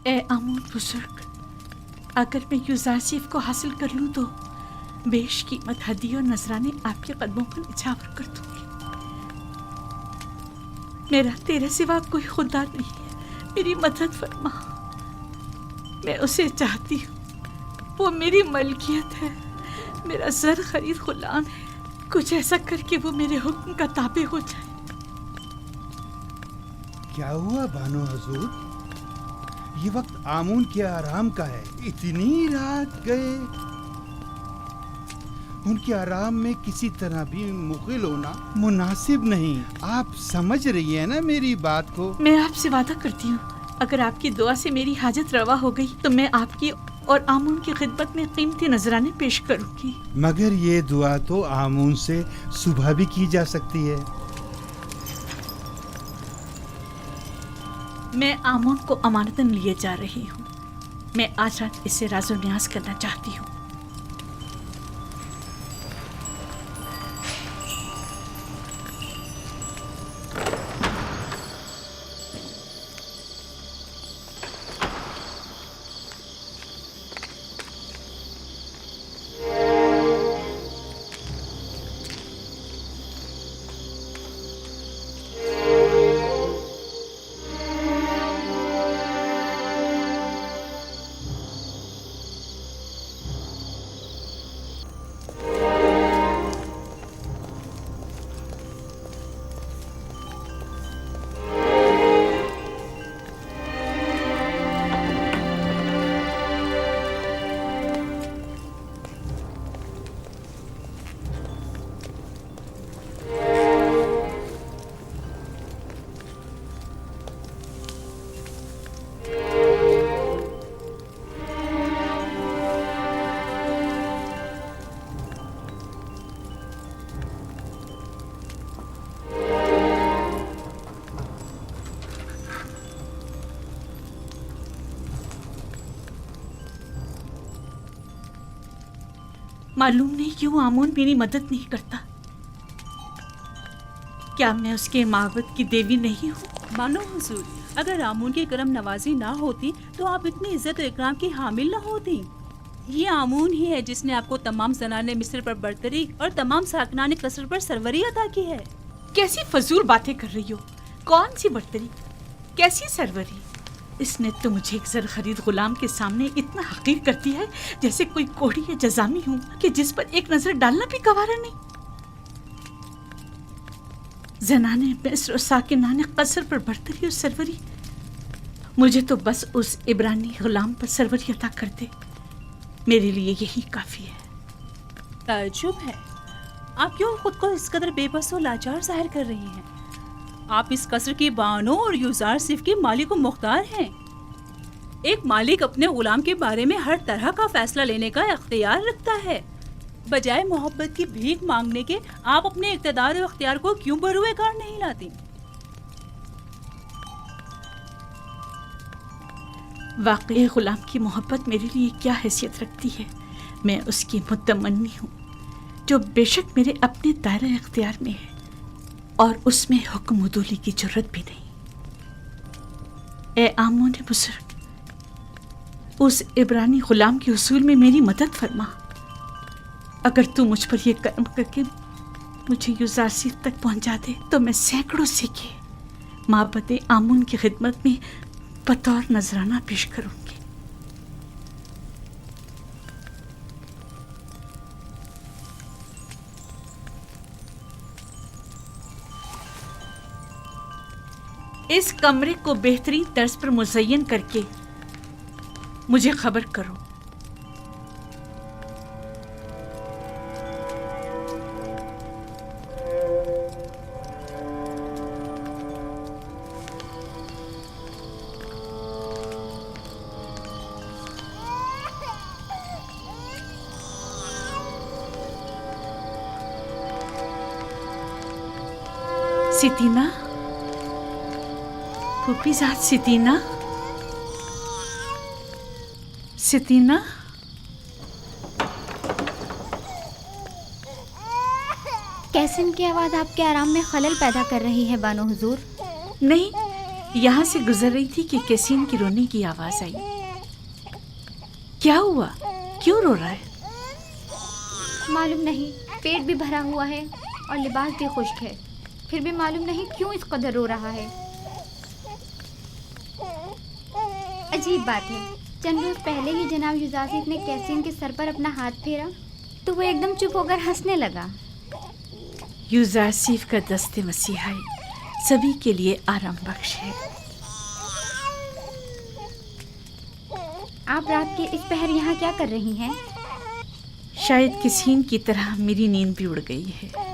ए आमून बुजुर्ग, अगर मैं यूजारसीफ को हासिल कर लूं तो बेश कीमत हदी और नजराने आपके कदमों पर निछावर कर दूंगी। मेरा तेरे सिवा कोई खुदा नहीं है, मेरी मदद फरमा। मैं उसे चाहती हूँ, वो मेरी मलकियत है, मेरा जर खरीद गुलाम है। कुछ ऐसा करके वो मेरे हुक्म का ताबे हो जाए। क्या हुआ बानो हजूर? ये वक्त आमून के आराम का है, इतनी रात गए। उनके आराम में किसी तरह भी मुग़िल होना मुनासिब नहीं। आप समझ रही है ना मेरी बात को? मैं आपसे वादा करती हूँ, अगर आपकी दुआ से मेरी हाजत रवा हो गई तो मैं आपकी और आमून की खिदमत में कीमती नजराने पेश करूंगी। मगर ये दुआ तो आमून से सुबह भी की जा सकती है। मैं आमून को अमानतन लिए जा रही हूँ। मैं आज रात इससे राज़ो न्याज करना चाहती हूँ। मालूम नहीं क्यों आमून मेरी मदद नहीं करता। क्या मैं उसके माबद की देवी नहीं हूँ? मानो हुजूर, अगर आमून की करम नवाजी ना होती तो आप इतनी इज्जत और इकराम की हामिल ना होती। ये आमून ही है जिसने आपको तमाम ज़नाने मिस्र पर बरतरी और तमाम साकनाने कसर पर सरवरी अता की है। कैसी फजूल बातें कर रही हो? कौन सी बरतरी, कैसी सरवरी? इसने तो मुझे एक जर खरीद गुलाम के सामने इतना हकीर कर दिया है जैसे कोई कोढ़ी या जजामी हूँ कि जिस पर एक नजर डालना भी गवारा नहीं। जनाने मिस्र और साकिनाने कसर पर बरतरी और सरवरी, मुझे तो बस उस इब्रानी गुलाम पर सरवरी अता कर दे, मेरे लिए यही काफी है। ताज्जुब है, आप क्यों खुद को इस कदर बेबस और लाचार जाहिर कर रही हैं? आप इस कसर की बानो और यूजार सिर्फ के मालिक और मुख्तार हैं। एक मालिक अपने गुलाम के बारे में हर तरह का फैसला लेने का इख्तियार रखता है। बजाय मोहब्बत की भीख मांगने के आप अपने इख्तियार और इख्तियार को क्यों बरूए कार नहीं लाती? वाकई गुलाम की मोहब्बत मेरे लिए क्या हैसियत रखती है। मैं उसकी मुतमन्नी हूँ जो बेशक मेरे अपने दायरे इख्तियार में है और उसमें हुक्म उदूली की जरूरत भी नहीं। ए आमून बुजुर्ग, उस इब्रानी गुलाम के उसूल में मेरी मदद फरमा। अगर तू मुझ पर यह कर्म करके मुझे यूजारसीफ तक पहुंचा दे तो मैं सैकड़ों सिक्के माबद आमून की खिदमत में बतौर नजराना पेश करूंगी। इस कमरे को बेहतरीन तर्ज पर मुज़य्यन करके मुझे खबर करो। सितीना, फूफीजाद सितीना, सितीना, कैसन की आवाज़ आपके आराम में खलल पैदा कर रही है बानो हुजूर? नहीं, यहाँ से गुजर रही थी कि कैसीन की रोने की आवाज आई। क्या हुआ, क्यों रो रहा है? मालूम नहीं, पेट भी भरा हुआ है और लिबास भी खुश्क है, फिर भी मालूम नहीं क्यों इस कदर रो रहा है। अजीब बात है, चंद रोज पहले ही जनाब युजासिफ ने कैसीन के सर पर अपना हाथ फेरा तो वो एकदम चुप होकर हंसने लगा। यूजासिफ का दस्ते मसीहाई सभी के लिए आराम बख्श है। आप रात के इस पहर यहाँ क्या कर रही हैं? शायद किसीन की तरह मेरी नींद भी उड़ गई है।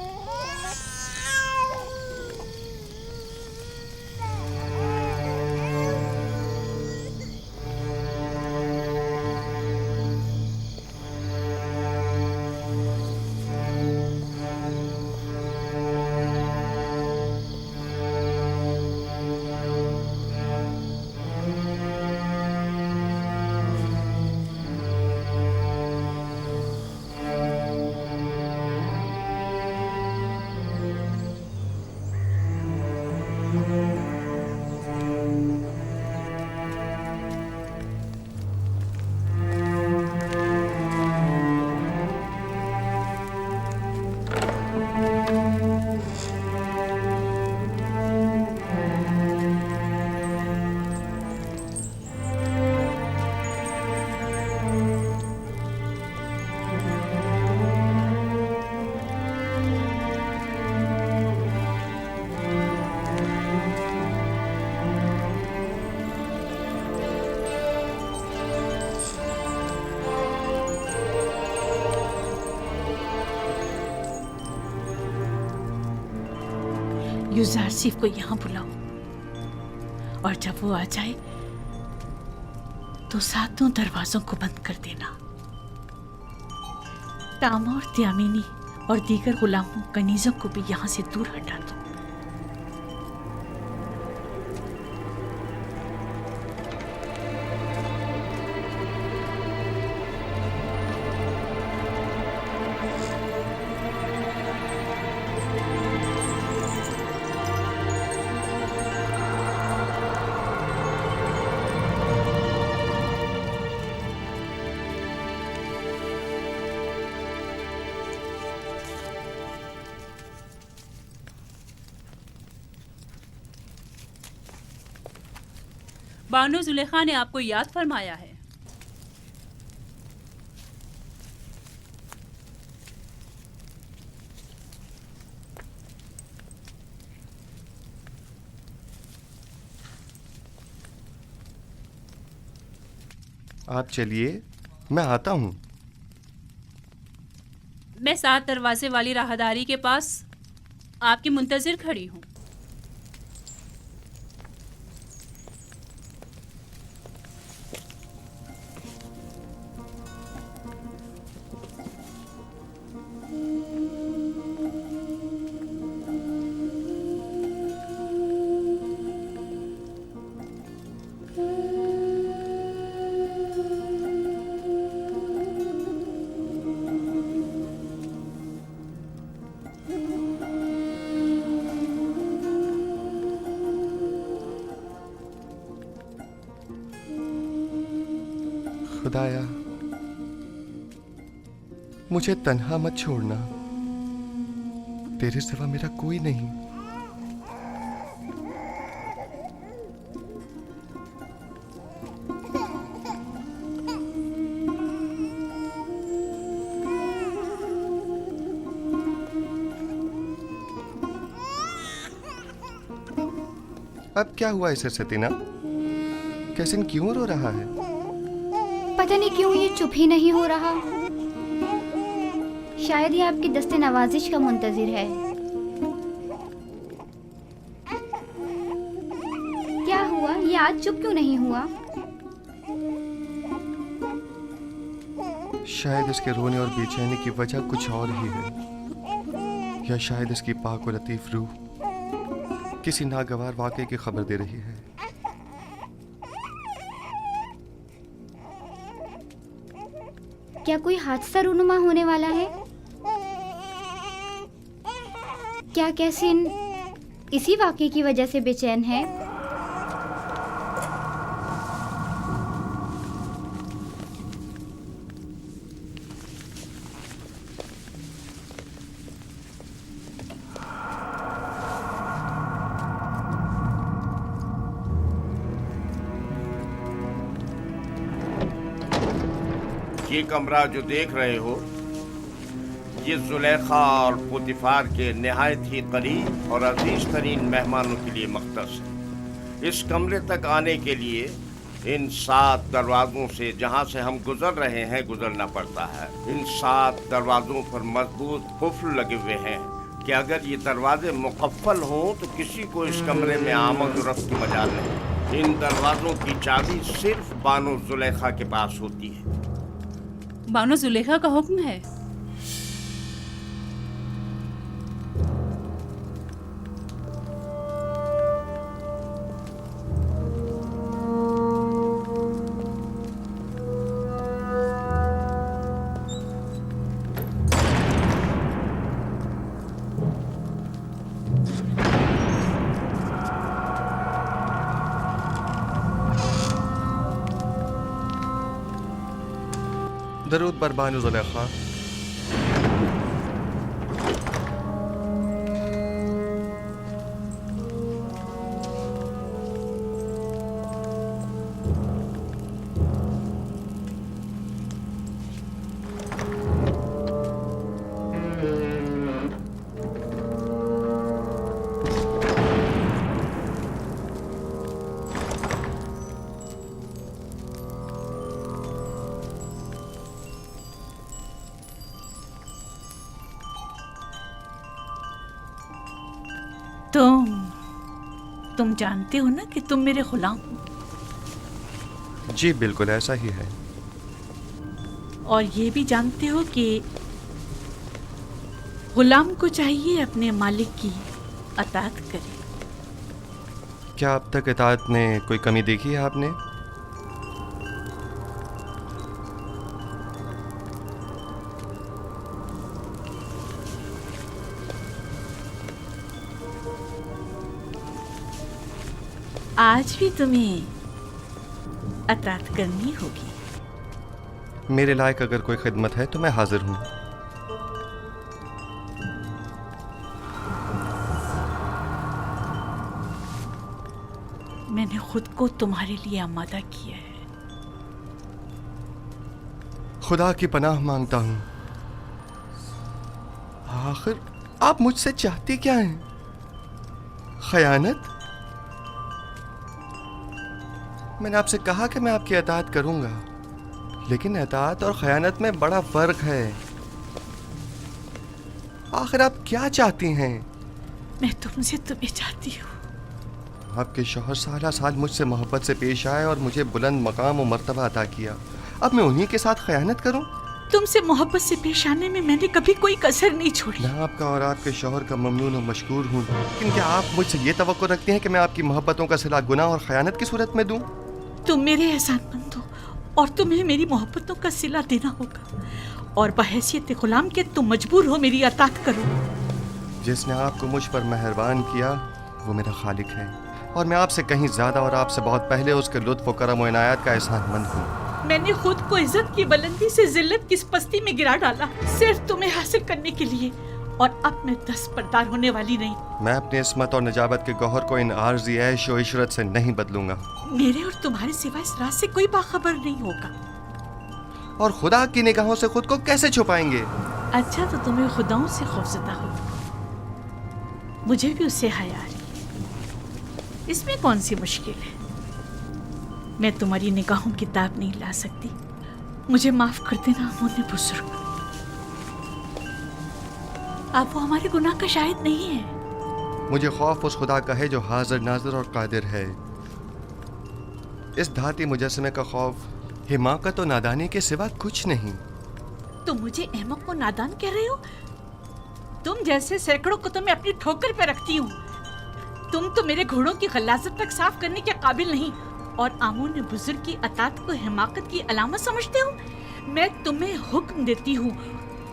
यूजासिफ को यहाँ बुलाओ और जब वो आ जाए तो सातों दरवाजों को बंद कर देना। तामा और त्यामिनी और दीगर गुलामों कनीजों को भी यहाँ से दूर हटा दो। बानो जुलेखा ने आपको याद फरमाया है। आप चलिए, मैं आता हूँ। मैं 7 दरवाजे वाली राहदारी के पास आपकी मुंतजिर खड़ी हूँ। खुदाया, मुझे तन्हा मत छोड़ना, तेरे सिवा मेरा कोई नहीं। अब क्या हुआ इसे सतीना? कैसिन क्यों रो रहा है? पता नहीं क्यों ये चुप ही नहीं हो रहा। शायद ये आपकी दस्ते नवाजिश का मुंतजिर है। क्या हुआ, ये आज चुप क्यों नहीं हुआ? शायद इसके रोने और बेचैनी की वजह कुछ और ही है, या शायद इसकी पाक और लतीफ रूह किसी नागवार वाक़े की खबर दे रही है। क्या कोई हादसा रूनुमा होने वाला है? क्या कैसिन इसी वाक़े की वजह से बेचैन है? ये कमरा जो देख रहे हो, ये जुलेखा और पुतिफार के निहायत ही करीब और अजीज तरीन मेहमानों के लिए मख्तस है। इस कमरे तक आने के लिए इन 7 दरवाजों से जहां से हम गुजर रहे हैं गुजरना पड़ता है। इन 7 दरवाजों पर मजबूत कुफ्ल लगे हुए हैं कि अगर ये दरवाजे मुकफ्फल हों तो किसी को इस कमरे में आमद और रफ्त की मजाल नहीं। इन दरवाजों की चाबी सिर्फ बानो जुलेखा के पास होती है। बानो जुलेखा का हुक्म है। दरूद बर बानो जुलेखा। तुम जानते हो ना कि तुम मेरे गुलाम हो। जी बिल्कुल ऐसा ही है। और ये भी जानते हो कि गुलाम को चाहिए अपने मालिक की अताअत करे। क्या अब तक इताअत में कोई कमी देखी है आपने? आज भी तुम्हें अताअत करनी होगी। मेरे लायक अगर कोई खिदमत है तो मैं हाजिर हूँ। मैंने खुद को तुम्हारे लिए आमादा किया है। खुदा की पनाह मांगता हूँ। आखिर आप मुझसे चाहती क्या हैं? खयानत? मैंने आपसे कहा कि मैं आपकी अताअत करूंगा, लेकिन अताअत और खयानत में बड़ा फर्क है। आखिर आप क्या चाहती हैं? मैं तुमसे तुम्हें चाहती हूँ। आपके शौहर साला साल मुझसे मोहब्बत से पेश आए और मुझे बुलंद मकाम और मर्तबा अता किया। अब मैं उन्हीं के साथ खयानत करूं? तुमसे मोहब्बत से पेश आने में मैंने कभी कोई कसर नहीं छोड़ी। मैं आपका और आपके शौहर का ममनून और मशकूर हूँ, लेकिन क्या आप मुझसे ये तवक्को रखती हैं कि मैं आपकी मोहब्बतों का सिला गुनाह और खयानत की सूरत में दूं? तुम मेरे एहसानमंद हो और तुम्हें मेरी मोहब्बतों का सिला देना होगा, और बहैसियत गुलाम के तुम मजबूर हो मेरी अताअत करो। जिसने आपको मुझ पर मेहरबान किया वो मेरा खालिक है, और मैं आपसे कहीं ज्यादा और आपसे बहुत पहले उसके लुत्फ और करम और इनायत का एहसानमंद हूँ। मैंने खुद को इज्जत की बुलंदी से जिल्लत की पस्ती में गिरा डाला सिर्फ तुम्हें हासिल करने के लिए, और अब मैं दस्तबरदार होने वाली नहीं। मैं अपनी इस्मत और नजाबत के गौहर को इन आर्जी ऐश और इशरत से नहीं बदलूंगा। मेरे और तुम्हारे सिवा इस राज से कोई बाखबर नहीं होगा। और खुदा की निगाहों से खुद को कैसे छुपाएंगे? अच्छा तो तुम्हें खुदाओं से खौफजदा हो, मुझे भी उससे हया आ रही। इसमें कौन सी मुश्किल है? मैं तुम्हारी निगाहों की ताब नहीं ला सकती। मुझे माफ कर देना अमूने बुजुर्ग। आप वो हमारे गुनाह का शाहिद नहीं है। मुझे खौफ उस खुदा का है जो हाजिर नाजिर और कादिर है। इस धाती मुजस्समे का खौफ हिमाकत और नादानी के सिवा कुछ नहीं। तुम मुझे अहमक को नादान कह रहे हो? तुम जैसे सैकड़ों को तो मैं अपनी ठोकर पे रखती हूँ। तुम तो मेरे घोड़ों की गलाजत तक साफ करने के काबिल नहीं, और आमून बुजुर्ग की अताअत को हिमाकत की अलामत समझते हो। मैं तुम्हें हुक्म देती हूँ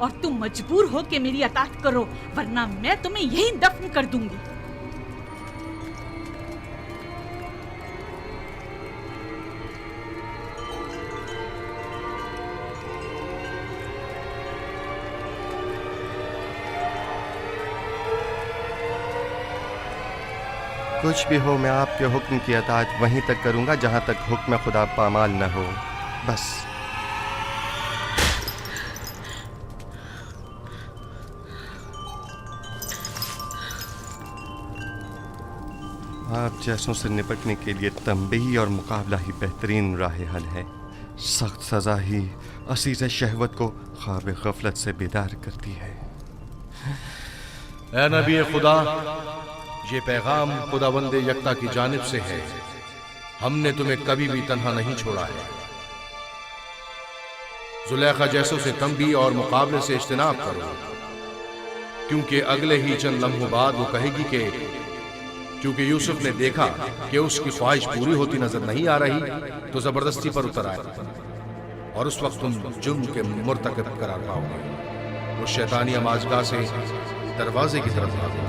और तुम मजबूर हो कि मेरी अताअत करो, वरना मैं तुम्हें यहीं दफन कर दूंगी। कुछ भी हो, मैं आपके हुक्म की अताअत वहीं तक करूंगा जहां तक हुक्म खुदा पामाल न हो। बस आप जैसों से निपटने के लिए तंबीही और मुकाबला ही बेहतरीन राह हल है। सख्त सज़ा ही असीज़ शहवत को ख्वाब गफलत से बेदार करती है। ऐ नबी खुदा, ये पैगाम खुदावंद यकता की जानिब से है। हमने तुम्हें कभी भी तन्हा नहीं छोड़ा है। जुलेखा जैसों से तंबी और मुकाबले से इज्तनाब करो, क्योंकि अगले ही चंद लम्हों बाद वो कहेगी कि क्योंकि यूसुफ ने देखा कि उसकी ख्वाहिश पूरी होती नजर नहीं आ रही, तो जबरदस्ती पर उतर आए और उस वक्त तुम जुर्म के मुर्तकब करार पाओगे। उस शैतानी अमाजगाह से दरवाजे की तरफ भागो।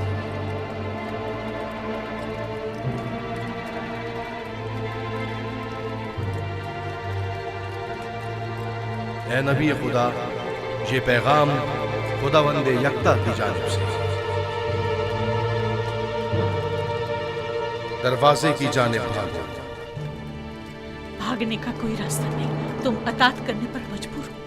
ऐ नबी खुदा, ये पैगाम खुदावंद यकता की जानिब से दरवाजे की जानिब भागो। भागने का कोई रास्ता नहीं, तुम अतात करने पर मजबूर हो।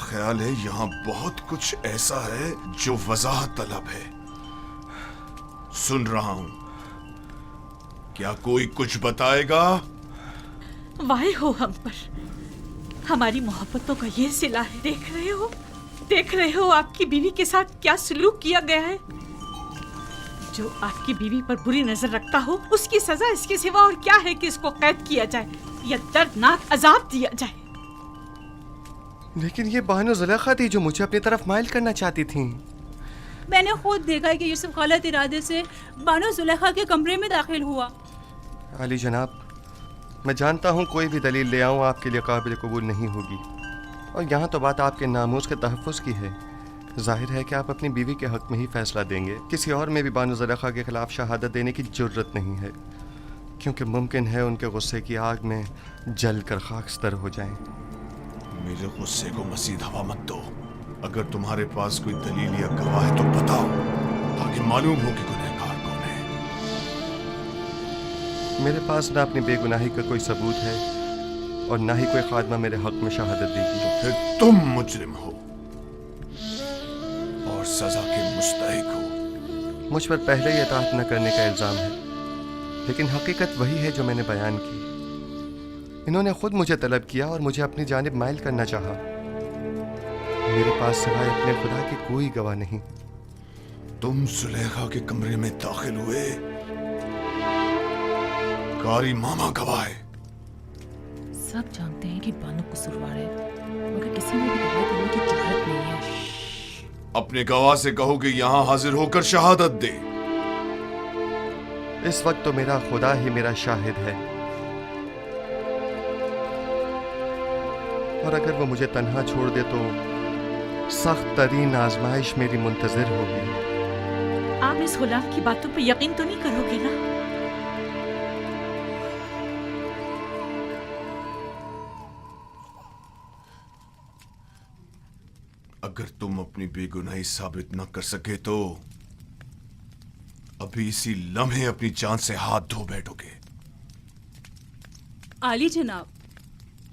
ख्याल है यहाँ बहुत कुछ ऐसा है जो वजाहत तलब है। सुन रहा हूं, क्या कोई कुछ बताएगा? वाहे हो हम पर, हमारी मोहब्बतों का ये सिला है। देख रहे हो आपकी बीवी के साथ क्या सलूक किया गया है। जो आपकी बीवी पर बुरी नजर रखता हो, उसकी सजा इसके सिवा और क्या है कि इसको कैद किया जाए या दर्दनाक अजाब दिया जाए। लेकिन ये बानो जुलेखा थी जो मुझे अपनी तरफ माइल करना चाहती थी। मैंने खुद देखा कि यूसुफ गलत इरादे से बानो जुलेखा के कमरे में दाखिल हुआ। अली जनाब, मैं जानता हूँ कोई भी दलील ले आऊँ आपके लिए काबिल कबूल नहीं होगी, और यहाँ तो बात आपके नामूस के तहफ़्फ़ुज़ की है। जाहिर है कि आप अपनी बीवी के हक़ में ही फ़ैसला देंगे। किसी और में भी बानो जुलेखा के ख़िलाफ़ शहादत देने की ज़रूरत नहीं है, क्योंकि मुमकिन है उनके गुस्से की आग में जल कर खाकस्तर हो जाएं। मेरे गुस्से को मज़ीद हवा मत दो। अगर तुम्हारे पास कोई दलील या गवाह है तो बताओ, ताकि मालूम हो कि गुनहगार कौन है। मेरे पास ना अपनी बेगुनाही का कोई सबूत है और ना ही कोई खादमा मेरे हक़ में शहादत देगी। तो फिर तुम मुजरिम हो और सजा के मुस्तहिक हो। मुझ पर पहले ही इताअत न करने का इल्ज़ाम है, लेकिन हकीकत वही है जो मैंने बयान की। इन्होंने खुद मुझे तलब किया और मुझे अपनी जानिब माइल करना चाहा। मेरे पास सिवाय अपने खुदा के कोई गवाह नहीं। तुम जुलेखा के कमरे में दाखिल हुए, कारी मामा गवाह है। सब जानते हैं कि बानो कसूरवार है, मगर किसी ने भी गवाही देने की जुर्रत नहीं है। अपने गवाह से कहो कि यहाँ हाजिर होकर शहादत दे। इस वक्त तो मेरा खुदा ही मेरा शाहिद है, और अगर वो मुझे तन्हा छोड़ दे तो सख्त तरीन आजमाइश मेरी मुंतजर होगी। आप इस गुलाम की बातों पर यकीन तो नहीं करोगे ना? अगर तुम अपनी बेगुनाही साबित न कर सके तो अभी इसी लम्हे अपनी जान से हाथ धो बैठोगे। आली जनाब,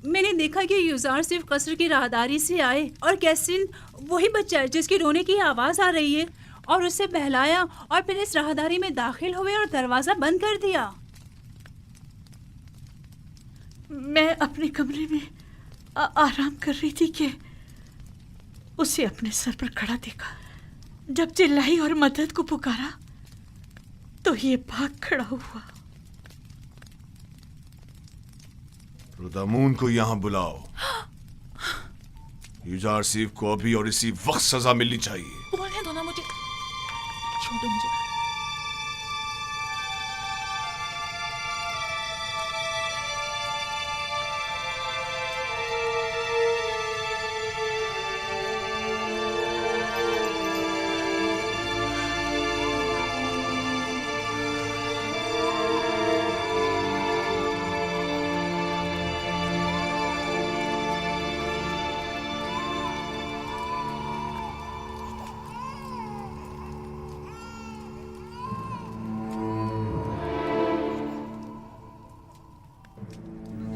मैंने देखा कि युजार सिर्फ कसर की राहदारी से आए और कैसिन वही बच्चा है जिसकी रोने की आवाज आ रही है, और उसे बहलाया और फिर इस राहदारी में दाखिल हुए और दरवाजा बंद कर दिया। मैं अपने कमरे में आराम कर रही थी कि उसे अपने सर पर खड़ा देखा। जब चिल्लाई और मदद को पुकारा तो ये भाग खड़ा हुआ। रुदामून को यहां बुलाओ। युजार सिफ को अभी और इसी वक्त सजा मिलनी चाहिए। बोलने दो ना मुझे, छोड़ो मुझे।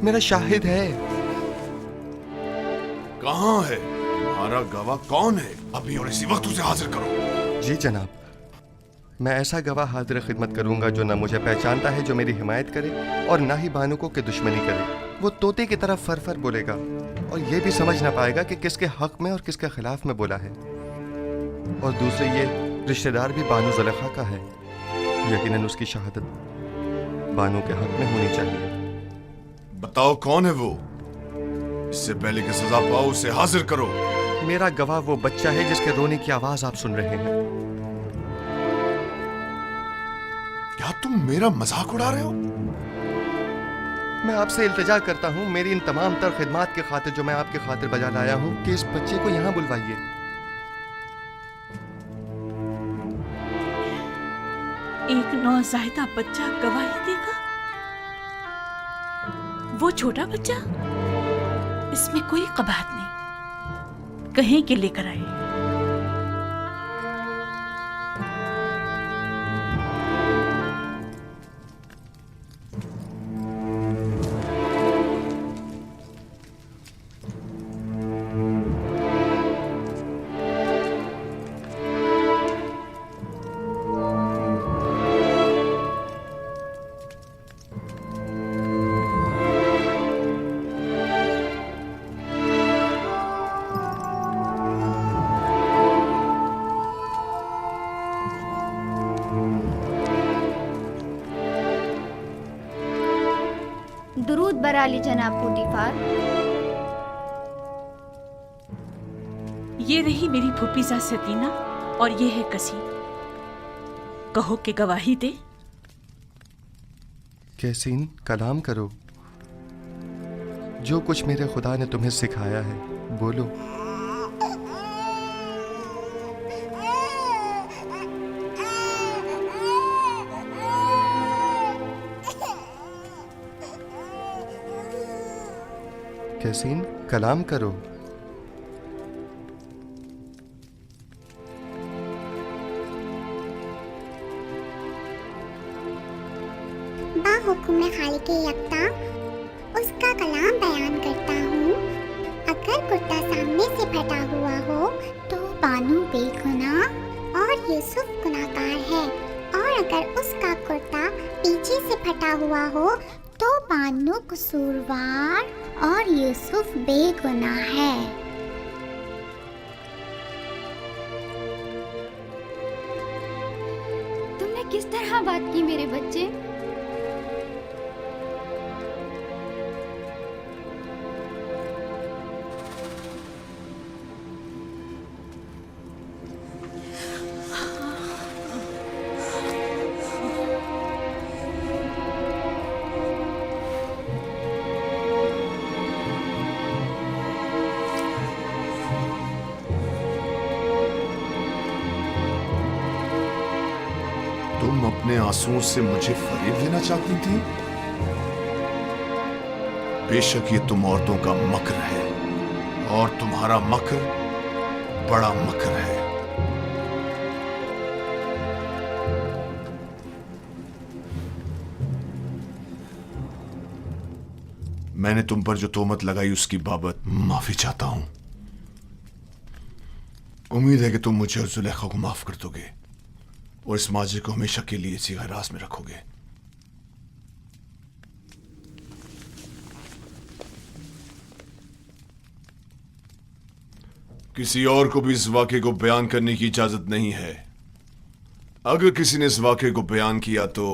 मेरा शाहिद है। कहां है तुम्हारा गवाह? कौन है? अभी और इसी वक्त उसे हाजिर करो। जी जनाब, मैं ऐसा गवाह हाजिर खिदमत करूंगा जो ना मुझे पहचानता है, जो मेरी हिमायत करे, और ना ही बानुको की दुश्मनी करे। वो तोते की तरह फर फर बोलेगा और ये भी समझ ना पाएगा कि किसके हक में और किसके खिलाफ में बोला है। और दूसरे ये रिश्तेदार भी बानो ज़ुलेखा का है। यकीनन उसकी शहादत बानो के हक में होनी चाहिए। बताओ कौन है वो? इससे पहले कि सजा पाओ उसे हाजिर करो। मेरा गवाह वो बच्चा है जिसके रोने की आवाज आप सुन रहे हैं। क्या तुम मेरा मजाक उड़ा रहे हो? मैं आपसे इल्तिजा करता हूँ, मेरी इन तमाम तर खिदमात की खातिर जो मैं आपके खातिर बजा लाया हूँ, कि इस बच्चे को यहाँ बुलवाइए। एक नौज़ायदा बच्चा गवाही देगा? वो छोटा बच्चा? इसमें कोई कबाहत नहीं, कहीं के लेकर आए। दुरूद बराली जनाब पुटीफार। ये रही मेरी फूफीजा सतीना और ये है कसीम। कहो कि गवाही दे। कैसीन, कलाम करो। जो कुछ मेरे खुदा ने तुम्हें सिखाया है बोलो। कैसीन, कलाम करो। बाहुकुम खालिक यकता उसका कलाम बयान करता हूँ। अगर कुर्ता सामने से फटा हुआ हो तो बानू बेगुनाह और यूसुफ गुनाहगार है, और अगर उसका कुर्ता पीछे से फटा हुआ हो तो बानू कसूरवार और यूसुफ बेगुनाह है। तुमने किस तरह बात की मेरे बच्चे? तुम अपने आंसुओं से मुझे फरेब देना चाहती थी। बेशक ये तुम औरतों का मक्र है, और तुम्हारा मक्र बड़ा मकर है। मैंने तुम पर जो तोहमत लगाई उसकी बाबत माफी चाहता हूं। उम्मीद है कि तुम मुझे और जुलेखा को माफ कर दोगे और इस माजरे को हमेशा के लिए इसी हिरास में रखोगे। किसी और को भी इस वाक़े को बयान करने की इजाजत नहीं है। अगर किसी ने इस वाक़े को बयान किया तो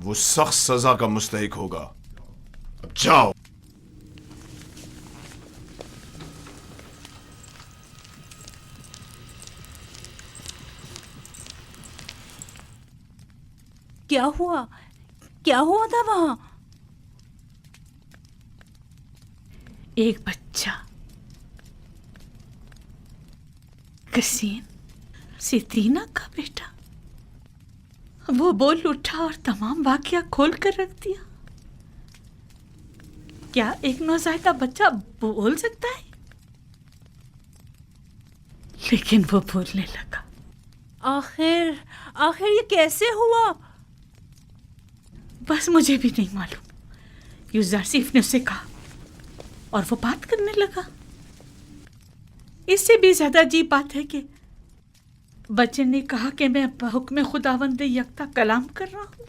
वो सख्त सजा का मुस्तहिक होगा। अब जाओ। क्या हुआ? क्या हुआ था वहां? एक बच्चा, कसीम, सितीना का बेटा, वो बोल उठा और तमाम वाकया खोल कर रख दिया। क्या एक नौज़ायदा बच्चा बोल सकता है? लेकिन वो बोलने लगा। आखिर आखिर ये कैसे हुआ? बस मुझे भी नहीं मालूम। यूजारसीफ ने उसे कहा और वो बात करने लगा। इससे भी ज्यादा अजीब बात है कि बच्चे ने कहा कि मैं हुक्म खुदावंद यकता कलाम कर रहा हूं।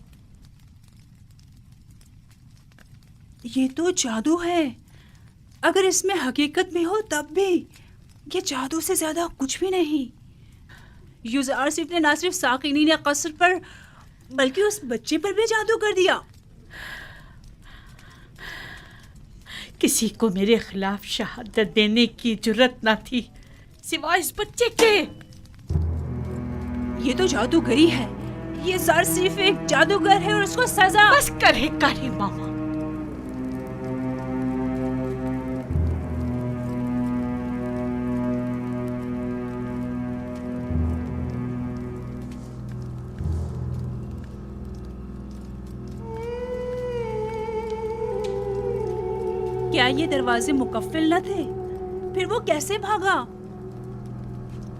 ये तो जादू है। अगर इसमें हकीकत में हो तब भी ये जादू से ज्यादा कुछ भी नहीं। यूजारसीफ ने ना सिर्फ साकिनी ने कसर पर बल्कि उस बच्चे पर भी जादू कर दिया। किसी को मेरे खिलाफ शहादत देने की जुर्रत ना थी सिवाय इस बच्चे के। ये तो जादूगरी है। ये ज़ारसीफ एक जादूगर है और उसको सजा। बस करे कारी मामा। क्या ये दरवाजे मुकफ्फिल न थे? फिर वो कैसे भागा?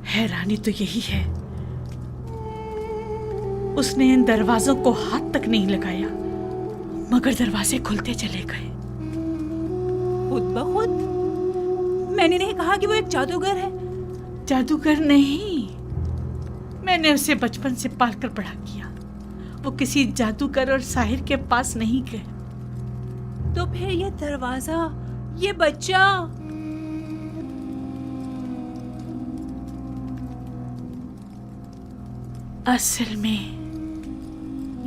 हैरानी तो यही है, उसने इन दरवाजों को हाथ तक नहीं लगाया मगर दरवाजे खुलते चले गए। खुद ब खुद? मैंने नहीं कहा कि वो एक जादूगर है। जादूगर नहीं, मैंने उसे बचपन से पालकर बड़ा किया। वो किसी जादूगर और साहिर के पास नहीं गए। तो फिर ये दरवाजा, ये बच्चा, असल में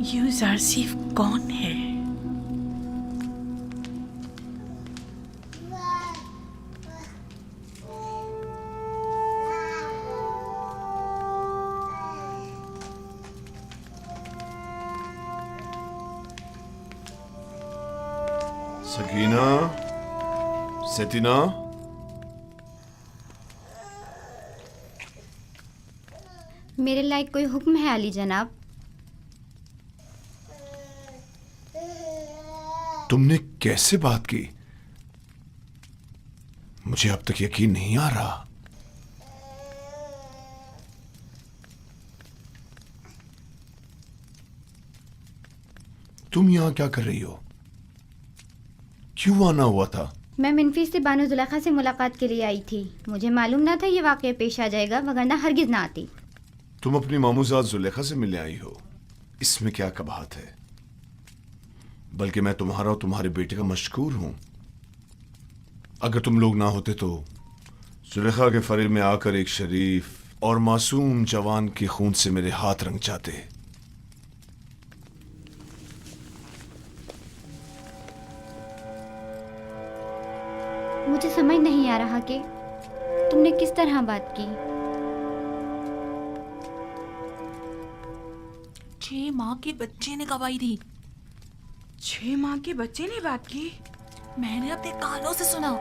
यूजारसीफ कौन है? सकीना, सतीना, मेरे लायक कोई हुक्म है अली जनाब? तुमने कैसे बात की? मुझे अब तक यकीन नहीं आ रहा। तुम यहां क्या कर रही हो? क्यों आना हुआ था? मैं मिनफी से बानो जुलेखा से मुलाकात के लिए आई थी। मुझे मालूम ना था ये वाक़या पेश आ जाएगा, वगरना हरगिज ना आती। तुम अपनी मामूजात जुलेखा से मिलने आई हो, इसमें क्या कबाहत है? बल्कि मैं तुम्हारा और तुम्हारे बेटे का मशकूर हूं। अगर तुम लोग ना होते तो जुलेखा के फरेब में आकर एक शरीफ और मासूम जवान के खून से मेरे हाथ रंग जाते। मुझे समझ नहीं आ रहा कि तुमने किस तरह बात की। 6 माह के बच्चे ने गवाही दी। 6 माह के बच्चे ने बात की? मैंने अपने कानों से सुना।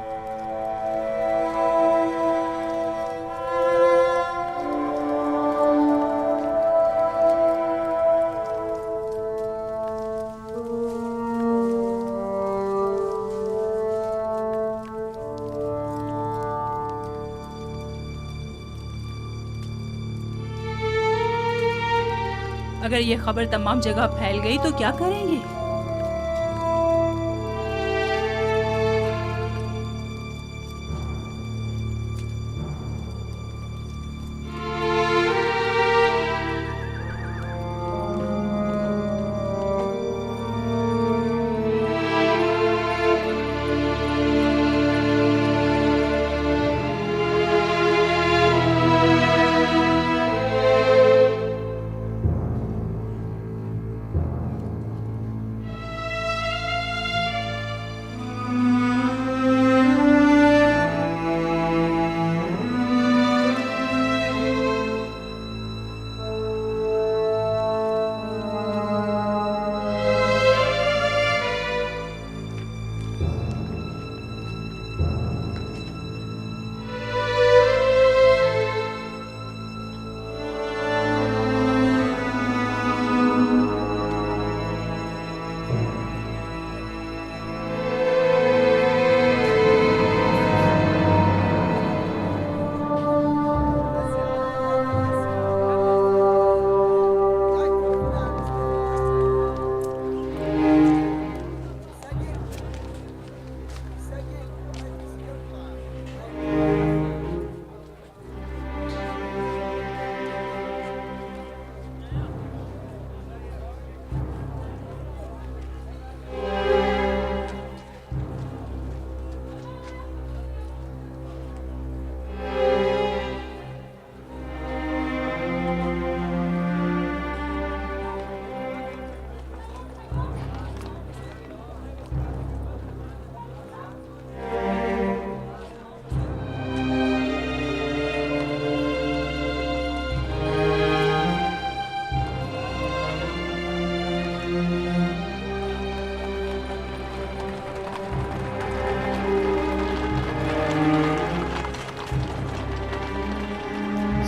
अगर ये खबर तमाम जगह फैल गई तो क्या करेंगे?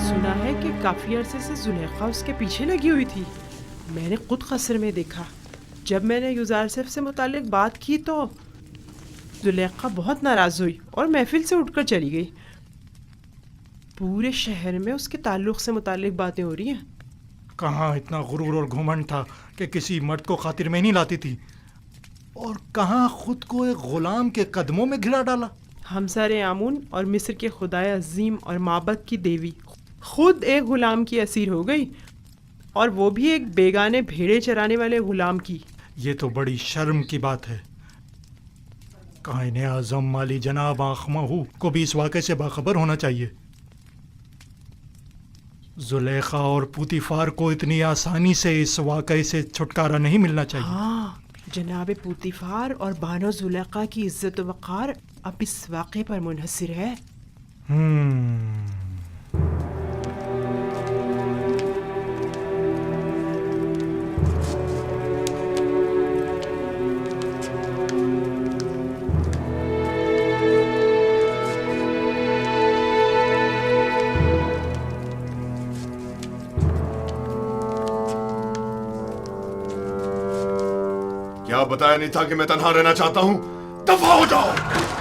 सुना है कि काफी अरसे से जुलेखा उसके पीछे लगी हुई थी। मैंने खुद कस्र में देखा। जब मैंने युजारसिफ से मुतालिक बात की तो जुलेखा बहुत नाराज हुई और महफिल से उठकर चली गई। पूरे शहर में उसके ताल्लुक से मुतालिक बातें हो रही हैं। कहाँ इतना गुरूर और घुमंड था कि किसी मर्द को खातिर में नहीं लाती थी, और कहाँ खुद को एक गुलाम के कदमों में घिरा डाला। हमसारे आमून और मिस्र के खुदाए अजीम और माबद की देवी खुद एक गुलाम की असीर हो गई, और वो भी एक बेगाने भेड़े चराने वाले गुलाम की। ये तो बड़ी शर्म की बात है। कायने आज़म माली जनाब आखमहू को भी इस वाक़े से बाखबर होना चाहिए। जुलेखा और पुतीफार को इतनी आसानी से इस वाक़े से छुटकारा नहीं मिलना चाहिए। हाँ, जनाब पुतीफार और बानो जुलेखा की इज्जत व वक़ार अब इस वाक़े पर मुनहसर है। क्या बताया नहीं था कि मैं तन्हा रहना चाहता हूं? दफा हो जाओ।